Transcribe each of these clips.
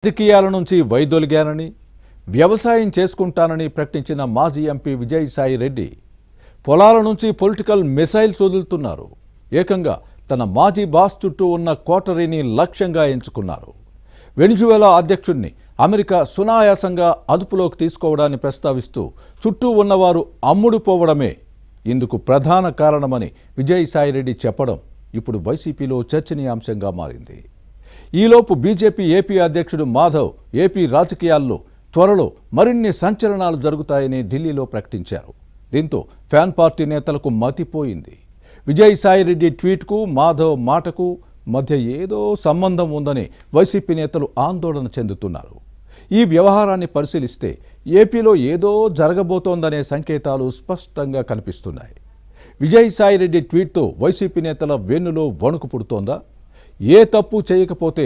రాజకీయాల నుంచి వైదొలిగానని వ్యవసాయం చేసుకుంటానని ప్రకటించిన మాజీ ఎంపీ విజయసాయి రెడ్డి పొలాల నుంచి పొలిటికల్ మిసైల్స్ వదులుతున్నారు. ఏకంగా తన మాజీ బాస్ చుట్టూ ఉన్న కోటరీని లక్ష్యంగా ఎంచుకున్నారు. వెనిజువేలా అధ్యక్షుడిని అమెరికా సునాయాసంగా అదుపులోకి తీసుకోవడాన్ని ప్రస్తావిస్తూ చుట్టూ ఉన్నవారు అమ్ముడుపోవడమే ఇందుకు ప్రధాన కారణమని విజయసాయి రెడ్డి చెప్పడం ఇప్పుడు వైసీపీలో చర్చనీయాంశంగా మారింది. ఈలోపు బీజేపీ ఏపీ అధ్యక్షుడు మాధవ్ ఏపీ రాజకీయాల్లో త్వరలో మరిన్ని సంచలనాలు జరుగుతాయని ఢిల్లీలో ప్రకటించారు. దీంతో ఫ్యాన్ పార్టీ నేతలకు మతిపోయింది. విజయసాయి రెడ్డి ట్వీట్కు మాధవ్ మాటకు మధ్య ఏదో సంబంధం ఉందని వైసీపీ నేతలు ఆందోళన చెందుతున్నారు. ఈ వ్యవహారాన్ని పరిశీలిస్తే ఏపీలో ఏదో జరగబోతోందనే సంకేతాలు స్పష్టంగా కనిపిస్తున్నాయి. విజయసాయి రెడ్డి ట్వీట్తో వైసీపీ నేతల వెన్నులో వణుకు పుడుతోందా? ఏ తప్పు చేయకపోతే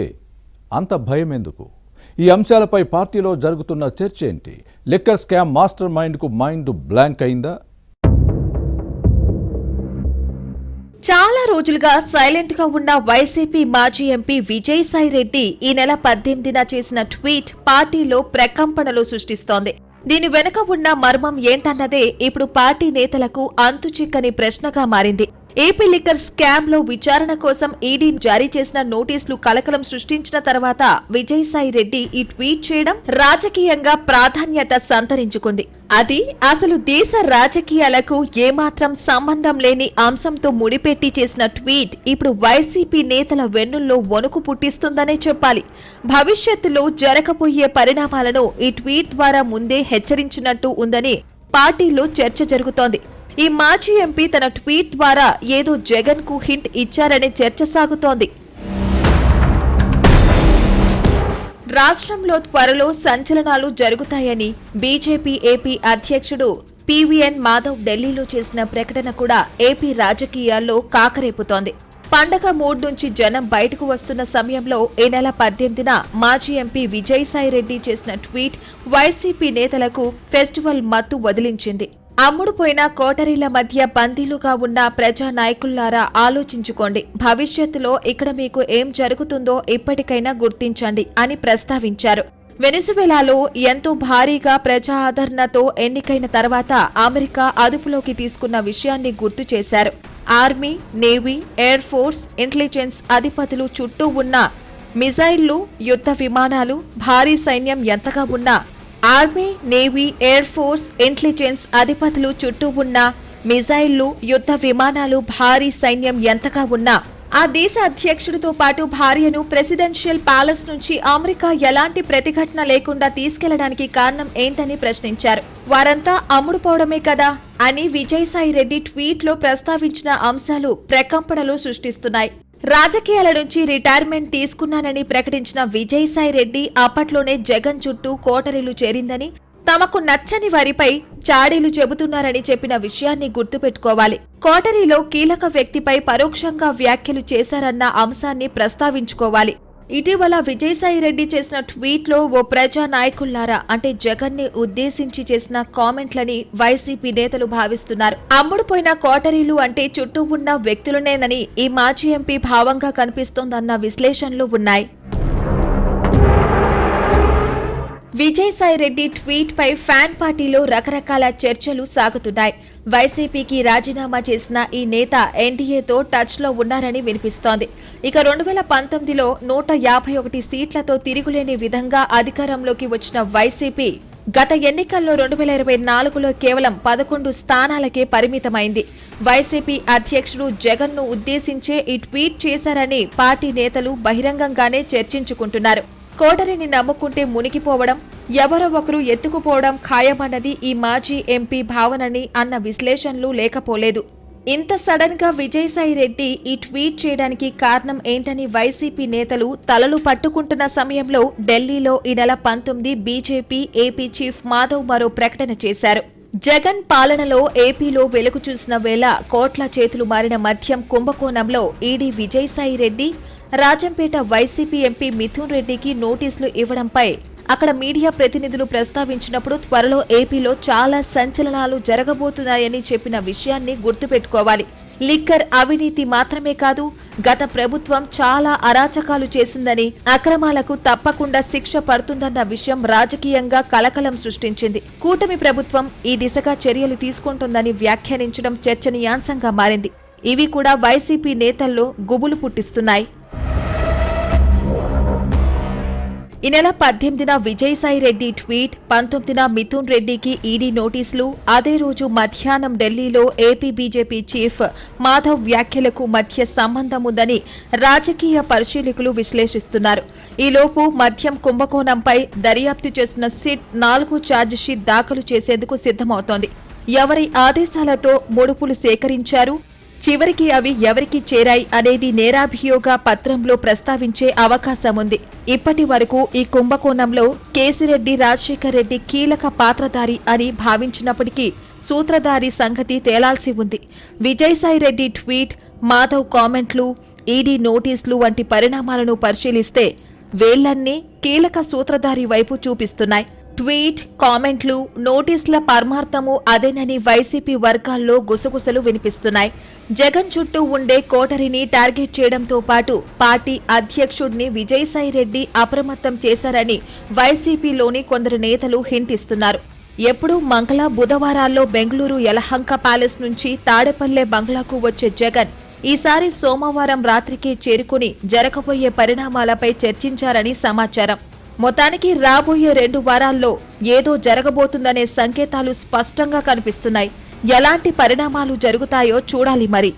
అంత భయం ఎందుకు? ఈ అంశాలపై పార్టీలో జరుగుతున్న చర్చ ఏంటి? లిక్కర్ స్కామ్ మాస్టర్ మైండ్కు మైండ్ బ్లాంక్ అయిందా? చాలా రోజులుగా సైలెంట్ గా ఉన్న వైసీపీ మాజీ ఎంపీ విజయసాయి రెడ్డి ఈ నెల 18న చేసిన ట్వీట్ పార్టీలో ప్రకంపనలు సృష్టిస్తోంది. దీని వెనుక ఉన్న మర్మం ఏంటన్నదే ఇప్పుడు పార్టీ నేతలకు అంతుచిక్కని ప్రశ్నగా మారింది. ఏపీ లిక్కర్ స్కామ్ లో విచారణ కోసం ఈడీ జారీ చేసిన నోటీసులు కలకలం సృష్టించిన తర్వాత విజయసాయి రెడ్డి ఈ ట్వీట్ చేయడం రాజకీయంగా ప్రాధాన్యత సంతరించుకుంది. అది అసలు దేశ రాజకీయాలకు ఏమాత్రం సంబంధం లేని అంశంతో ముడిపెట్టి చేసిన ట్వీట్ ఇప్పుడు వైసీపీ నేతల వెన్నుల్లో వణుకు పుట్టిస్తుందనే చెప్పాలి. భవిష్యత్తులో జరగబోయే పరిణామాలను ఈ ట్వీట్ ద్వారా ముందే హెచ్చరించినట్టు ఉందని పార్టీలో చర్చ జరుగుతోంది. ఈ మాజీ ఎంపీ తన ట్వీట్ ద్వారా ఏదో జగన్ కు హింట్ ఇచ్చారనే చర్చ సాగుతోంది. రాష్ట్రంలో త్వరలో సంచలనాలు జరుగుతాయని బీజేపీ ఏపీ అధ్యక్షుడు పీవీఎన్ మాధవ్ ఢిల్లీలో చేసిన ప్రకటన కూడా ఏపీ రాజకీయాల్లో కాకరేపుతోంది. పండగ మూడ్ నుంచి జనం బయటకు వస్తున్న సమయంలో ఈ నెల 18న మాజీ ఎంపీ విజయసాయి రెడ్డి చేసిన ట్వీట్ వైసీపీ నేతలకు ఫెస్టివల్ మత్తు వదిలించింది. అమ్ముడుపోయిన కోటరీల మధ్య బందీలుగా ఉన్న ప్రజా నాయకుల్లారా ఆలోచించుకోండి. భవిష్యత్తులో ఇక్కడ మీకు ఏం జరుగుతుందో ఇప్పటికైనా గుర్తించండి అని ప్రస్తావించారు. వెనిజువేలాలో ఎంతో భారీగా ప్రజా ఆదరణతో ఎన్నికైన తర్వాత అమెరికా అదుపులోకి తీసుకున్న విషయాన్ని గుర్తు చేశారు. Army, navy, air force, intelligence అధిపతులు చుట్టూ ఉన్న మిజైళ్లు, యుద్ధ విమానాలు, భారీ సైన్యం ఎంతగా ఉన్నా army, navy, air force, intelligence అధిపతులు చుట్టూ ఉన్న మిజైళ్లు, యుద్ధ విమానాలు, భారీ సైన్యం ఎంతగా ఉన్నా ఆ దేశ అధ్యక్షుడితో పాటు భార్యను ప్రెసిడెన్షియల్ ప్యాలెస్ నుంచి అమెరికా ఎలాంటి ప్రతిఘటన లేకుండా తీసుకెళ్లడానికి కారణం ఏంటని ప్రశ్నించారు. వారంతా అమ్ముడుపోవడమే కదా అని విజయసాయి రెడ్డి ట్వీట్లో ప్రస్తావించిన అంశాలు ప్రకంపనలు సృష్టిస్తున్నాయి. రాజకీయాల నుంచి రిటైర్మెంట్ తీసుకున్నానని ప్రకటించిన విజయసాయి రెడ్డి అప్పట్లోనే జగన్ చుట్టూ కోటరీలు చేరిందని, తమకు నచ్చని వారిపై చాడీలు చెబుతున్నారని చెప్పిన విషయాన్ని గుర్తుపెట్టుకోవాలి. కోటరీలో కీలక వ్యక్తిపై పరోక్షంగా వ్యాఖ్యలు చేశారన్న అంశాన్ని ప్రస్తావించుకోవాలి. ఇటీవల విజయసాయి రెడ్డి చేసిన ట్వీట్లో ఓ ప్రజా నాయకుల్లారా అంటే జగన్ ని ఉద్దేశించి చేసిన కామెంట్లని వైసీపీ నేతలు భావిస్తున్నారు. అమ్ముడుపోయిన కోటరీలు అంటే చుట్టూ ఉన్న వ్యక్తులనేనని ఈ మాజీ ఎంపీ భావంగా కనిపిస్తోందన్న విశ్లేషణలు ఉన్నాయి. విజయసాయి రెడ్డి ట్వీట్ పై ఫ్యాన్ పార్టీలో రకరకాల చర్చలు సాగుతున్నాయి. వైసీపీకి రాజీనామా చేసిన ఈ నేత ఎన్డీఏతో టచ్ లో ఉన్నారని వినిపిస్తోంది. ఇక 2019లో 151 సీట్లతో తిరుగులేని విధంగా అధికారంలోకి వచ్చిన వైసీపీ గత ఎన్నికల్లో 2024లో కేవలం 11 స్థానాలకే పరిమితమైంది. వైసీపీ అధ్యక్షుడు జగన్ ను ఉద్దేశించే ఈ ట్వీట్ చేశారని పార్టీ నేతలు బహిరంగంగానే చర్చించుకుంటున్నారు. కోటరీని నమ్ముకుంటే మునిగిపోవడం, ఎవరో ఒకరు ఎత్తుకుపోవడం ఖాయమన్నది ఈ మాజీ ఎంపీ భావనని అన్న విశ్లేషణలు లేకపోలేదు. ఇంత సడన్ గా విజయసాయి రెడ్డి ఈ ట్వీట్ చేయడానికి కారణం ఏంటని వైసీపీ నేతలు తలలు పట్టుకుంటున్న సమయంలో ఢిల్లీలో ఈ నెల 19 బీజేపీ ఏపీ చీఫ్ మాధవ్ మరో ప్రకటన చేశారు. జగన్ పాలనలో ఏపీలో వెలుగు చూసిన వేళ కోట్ల చేతులు మారిన మద్యం కుంభకోణంలో ED Vijayasai Reddy, Rajampet YCP MP Mithun రెడ్డికి నోటీసులు ఇవ్వడంపై అక్కడ మీడియా ప్రతినిధులు ప్రస్తావించినప్పుడు త్వరలో ఏపీలో చాలా సంచలనాలు జరగబోతున్నాయని చెప్పిన విషయాన్ని గుర్తుపెట్టుకోవాలి. లిక్కర్ అవినీతి మాత్రమే కాదు, గత ప్రభుత్వం చాలా అరాచకాలు చేసిందని, అక్రమాలకు తప్పకుండా శిక్ష పడుతుందన్న విషయం రాజకీయంగా కలకలం సృష్టించింది. కూటమి ప్రభుత్వం ఈ దిశగా చర్యలు తీసుకుంటుందని వ్యాఖ్యానించడం చర్చనీయాంశంగా మారింది. ఇవి కూడా వైసీపీ నేతల్లో గుబులు పుట్టిస్తున్నాయి. ఈ నెల 18న విజయసాయి రెడ్డి ట్వీట్, 19న మిథున్ రెడ్డికి ఈడీ నోటీసులు, అదే రోజు మధ్యాహ్నం ఢిల్లీలో ఏపీ బీజేపీ చీఫ్ మాధవ్ వ్యాఖ్యలకు మధ్య సంబంధం ఉందని రాజకీయ పరిశీలకులు విశ్లేషిస్తున్నారు. ఈలోపు మద్యం కుంభకోణంపై దర్యాప్తు చేసిన సిట్ 4 ఛార్జిషీట్ దాఖలు చేసేందుకు సిద్ధమవుతోంది. ఎవరి ఆదేశాలతో ముడుపులు సేకరించారు, చివరికి అవి ఎవరికి చేరాయి అనేది నేరాభియోగ పత్రంలో ప్రస్తావించే అవకాశం ఉంది. ఇప్పటి వరకు ఈ కుంభకోణంలో కేసిరెడ్డి రాజశేఖర్ రెడ్డి కీలక పాత్రధారి అని భావించినప్పటికీ సూత్రధారి సంగతి తేలాల్సి ఉంది. విజయసాయి రెడ్డి ట్వీట్, మాధవ్ కామెంట్లు, ఈడీ నోటీసులు వంటి పరిణామాలను పరిశీలిస్తే వేళ్లన్నీ కీలక సూత్రధారి వైపు చూపిస్తున్నాయి. ట్వీట్, కామెంట్లు, నోటీసుల పరమార్థము అదేనని వైసీపీ వర్గాల్లో గుసగుసలు వినిపిస్తున్నాయి. జగన్ చుట్టూ ఉండే కోటరిని టార్గెట్ చేయడంతో పాటు పార్టీ అధ్యక్షుడిని విజయసాయి రెడ్డి అప్రమత్తం చేశారని వైసీపీలోని కొందరు నేతలు హింటిస్తున్నారు. ఎప్పుడూ మంగళ, బుధవారాల్లో బెంగళూరు యలహంక ప్యాలెస్ నుంచి తాడేపల్లె బంగ్లాకు వచ్చే జగన్ ఈసారి సోమవారం రాత్రికి చేరుకుని జరగబోయే పరిణామాలపై చర్చించారని సమాచారం. మొత్తానికి రాబోయే 2 వారాల్లో ఏదో జరగబోతుందనే సంకేతాలు స్పష్టంగా కనిపిస్తున్నాయి. ఎలాంటి పరిణామాలు జరుగుతాయో చూడాలి మరి.